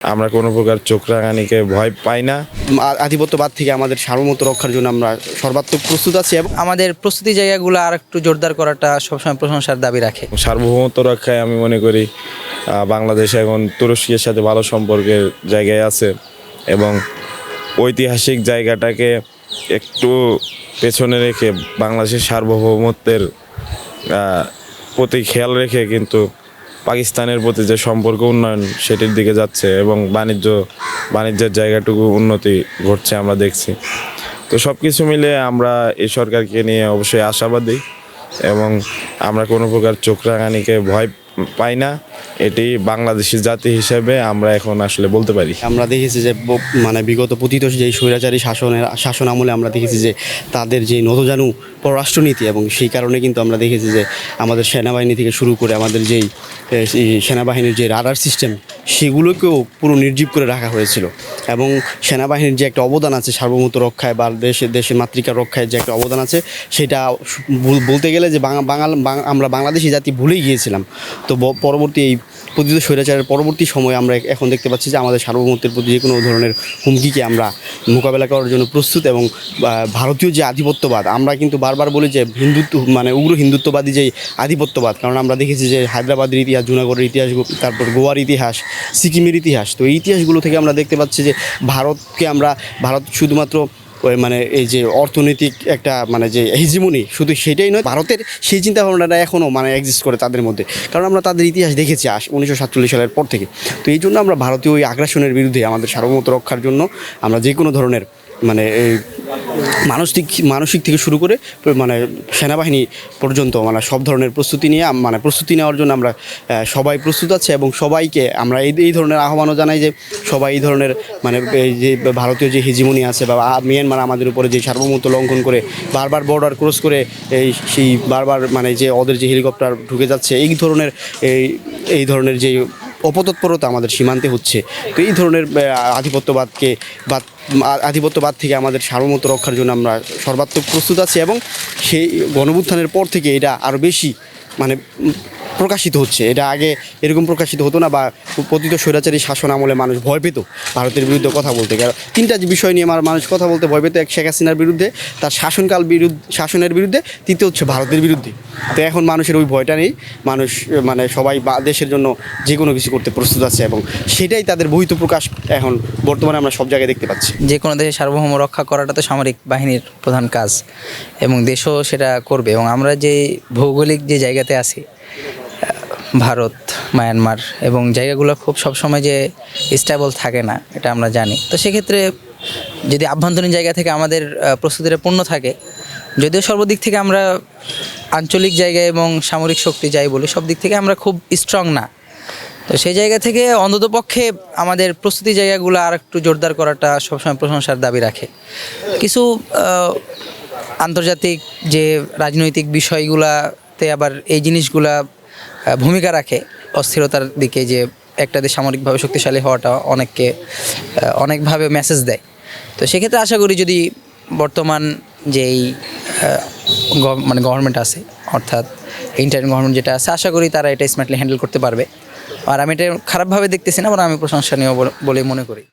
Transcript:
আমরা কোনো প্রকার চোখ রাঙানিকে ভয় পাই না। আধিপত্যবাদ থেকে আমাদের সার্বভৌমত্ব রক্ষার জন্য আমরা সর্বাত্মক প্রস্তুত আছি এবং আমাদের প্রস্তুতি জায়গাগুলো আর একটু জোরদার করাটা সবসময় প্রশংসার দাবি রাখে। সার্বভৌমত্ব রক্ষায় আমি মনে করি বাংলাদেশ এখন তুরস্কের সাথে ভালো সম্পর্কের জায়গায় আছে এবং ঐতিহাসিক জায়গাটাকে একটু পেছনে রেখে বাংলাদেশের সার্বভৌমত্বের প্রতি খেয়াল রেখে কিন্তু পাকিস্তানের প্রতি যে সম্পর্ক উন্নয়ন সেটির দিকে যাচ্ছে এবং বাণিজ্যের জায়গাটুকু উন্নতি ঘটছে আমরা দেখছি। তো সব কিছু মিলে আমরা এই সরকারকে নিয়ে অবশ্যই আশাবাদী এবং আমরা কোনো প্রকার চোখ রাঙানিকে ভয় পাই না। এটি বাংলাদেশি জাতি হিসেবে আমরা এখন আসলে বলতে পারি। আমরা দেখেছি যে বিগত পতিত যেই স্বৈরাচারী শাসন আমলে আমরা দেখেছি যে তাদের যে নতজানু পররাষ্ট্রনীতি এবং সেই কারণে কিন্তু আমরা দেখেছি যে আমাদের সেনাবাহিনী থেকে শুরু করে আমাদের যেই সেনাবাহিনীর যে রাডার সিস্টেম সেগুলোকেও পুরো নির্জীব করে রাখা হয়েছিল এবং সেনাবাহিনীর যে একটা অবদান আছে সার্বভৌমত্ব রক্ষায় বা দেশের মাতৃকা রক্ষায় যে একটা অবদান আছে সেটা বলতে গেলে যে আমরা বাংলাদেশি জাতি ভুলেই গিয়েছিলাম। তো পরবর্তী এই পতিত স্বৈরাচারের পরবর্তী সময়ে আমরা এখন দেখতে পাচ্ছি যে আমাদের সার্বভৌমত্বের প্রতি যে কোনো ধরনের হুমকিকে আমরা মোকাবেলা করার জন্য প্রস্তুত এবং ভারতীয় যে আধিপত্যবাদ আমরা কিন্তু বারবার বলি যে উগ্র হিন্দুত্ববাদী যেই আধিপত্যবাদ, কারণ আমরা দেখেছি যে হায়দ্রাবাদের ইতিহাস, জুনাগড়ের ইতিহাস, তারপর গোয়ার ইতিহাস, সিকিমের ইতিহাস, তো এই ইতিহাসগুলো থেকে আমরা দেখতে পাচ্ছি যে ভারত শুধুমাত্র এই যে অর্থনৈতিক একটা যে হেজিমনি শুধু সেটাই নয়, ভারতের সেই চিন্তাভাবনাটা এখনও এক্সিস্ট করে তাদের মধ্যে, কারণ আমরা তাদের ইতিহাস দেখেছি 1947 সালের পর থেকে। তো এই জন্য আমরা ভারতীয় ওই আগ্রাসনের বিরুদ্ধে আমাদের সার্বভৌমত্ব রক্ষার জন্য আমরা যে কোনো ধরনের মানসিক থেকে শুরু করে সেনাবাহিনী পর্যন্ত সব ধরনের প্রস্তুতি নেওয়ার জন্য আমরা সবাই প্রস্তুত আছে এবং সবাইকে আমরা এই ধরনের আহ্বানও জানাই যে সবাই এই ধরনের এই যে ভারতীয় যে হেজিমনি আছে বা মিয়ানমার আমাদের উপরে যে সার্বভৌমত্ব লঙ্ঘন করে বারবার বর্ডার ক্রস করে সেই বারবার যে ওদের যে হেলিকপ্টার ঢুকে যাচ্ছে এই ধরনের যে অপতৎপরতা আমাদের সীমান্তে হচ্ছে, তো এই ধরনের আধিপত্যবাদ থেকে আমাদের সার্বভৌমত্ব রক্ষার জন্য আমরা সর্বাত্মক প্রস্তুত আছি এবং সেই গণঅভ্যুত্থানের পর থেকে এটা আরও বেশি প্রকাশিত হচ্ছে। এটা আগে এরকম প্রকাশিত হতো না বা পতিত স্বৈরাচারী শাসন আমলে মানুষ ভয় পেত ভারতের বিরুদ্ধে কথা বলতে। তিনটা বিষয় নিয়ে মানুষ কথা বলতে ভয় পেত: এক, শেখ হাসিনার বিরুদ্ধে, তার শাসনের বিরুদ্ধে, তৃতীয় হচ্ছে ভারতের বিরুদ্ধে। তো এখন মানুষের ওই ভয়টা নেই, মানুষ সবাই দেশের জন্য যে কোনো কিছু করতে প্রস্তুত আছে এবং সেটাই তাদের বহিত প্রকাশ এখন বর্তমানে আমরা সব জায়গায় দেখতে পাচ্ছি। যে কোনো দেশের সার্বভৌম রক্ষা করাটা তো সামরিক বাহিনীর প্রধান কাজ এবং দেশও সেটা করবে। এবং আমরা যে ভৌগোলিক যে জায়গাতে আছি, ভারত, মায়ানমার এবং জায়গাগুলো খুব সবসময় যে স্টেবল থাকে না, এটা আমরা জানি। তো সেক্ষেত্রে যদি আভ্যন্তরীণ জায়গা থেকে আমাদের প্রস্তুতিটা পূর্ণ থাকে, যদিও সর্বদিক থেকে আমরা আঞ্চলিক জায়গায় এবং সামরিক শক্তি যাই বলি, সব দিক থেকে আমরা খুব স্ট্রং না, তো সেই জায়গা থেকে অন্ততপক্ষে আমাদের প্রস্তুতি জায়গাগুলো আর একটু জোরদার করাটা সবসময় প্রশংসার দাবি রাখে। কিছু আন্তর্জাতিক যে রাজনৈতিক বিষয়গুলোতে আবার এই জিনিসগুলা ভূমিকা রাখে অস্থিরতার দিকে, যে একটা দেশ সামরিকভাবে শক্তিশালী হওয়াটা অনেকভাবে মেসেজ দেয়। তো সেক্ষেত্রে আশা করি যদি বর্তমান যেই গভর্নমেন্ট আছে, অর্থাৎ ইন্টারিম গভর্নমেন্ট যেটা আছে, আশা করি তারা এটা স্মার্টলি হ্যান্ডেল করতে পারবে। আর আমি এটা খারাপভাবে দেখতেছি না, বরং আমি প্রশংসনীয় বলে মনে করি।